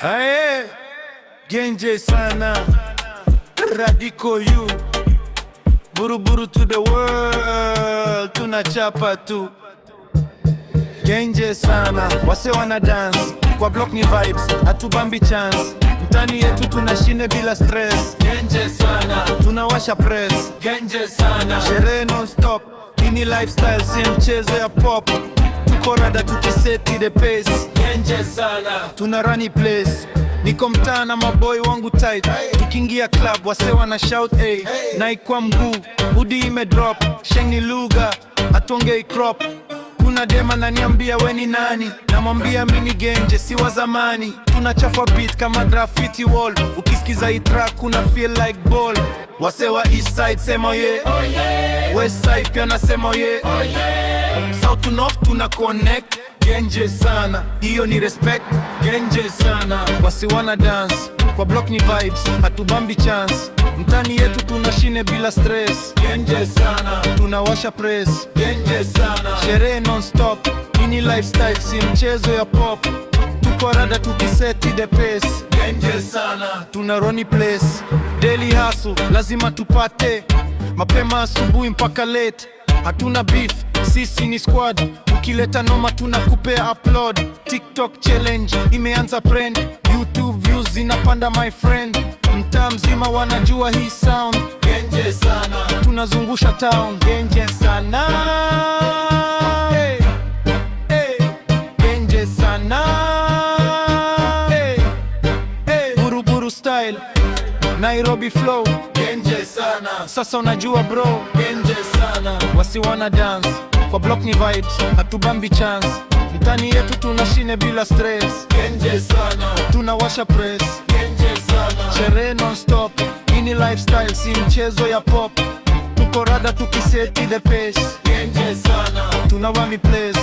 Ae, genje sana, Radical you, buruburu to the world, tunachapa tu. Genje sana, wase wana dance, kwa block ni vibes, hatubambi chance. Mtani yetu tunashine bila stress. Genje sana, tunawasha press. Genje sana, sherehe non stop, ini lifestyle si mchezo ya pop. Tuko rada tukiseti the pace. Genje sana, tuna run place. Niko mtaa na maboy wangu tight. Tukiingia club wase wana shout hey. Naikwa mguu, hoodie ime drop. Sheng ni lugha, hatuongei crop. Kuna dema naniambia we ni nani, namwambia mimi genje si wa zamani. Tunachafua beat kama graffiti wall. Ukisikiza hii track kuna feel like ball. Wase wa east side sema ye, oh yeah. West side pia nasema ye, oh yeah. South to north tuna connect. Genje sana, hiyo ni respect. Genje sana, wasi wana dance, kwa block ni vibes, hatubambi chance. Mtani yetu tunashine bila stress. Genje sana, tunawasha press. Genje sana, sherehe non stop, ini lifestyle si mchezo ya pop. Tuko rada tukiseti the pace. Genje sana, tuna run place. Daily hustle, lazima tupate. Mapema asubuhi mpaka late. Hatuna beef, sisi ni squad. Ukileta noma tunakupea upload. TikTok challenge imeanza trend. YouTube views zinapanda my friend. Mtaa mzima wanajua hii sound. Genje sana, tunazungusha town. Genje sana, hey, hey. Genje sana, hey, hey. Buruburu style, Nairobi flow. Genje sana, sasa unajua bro. Genje sana, wasi wana dance, kwa block ni vibes, hatubambi chance. Mtani yetu tunashine bila stress. Genje sana, tunawasha press. Genje sana, sherehe non stop, ini lifestyle si mchezo ya pop. Tuko rada tukiseti the pace. Genje sana, tunawami place.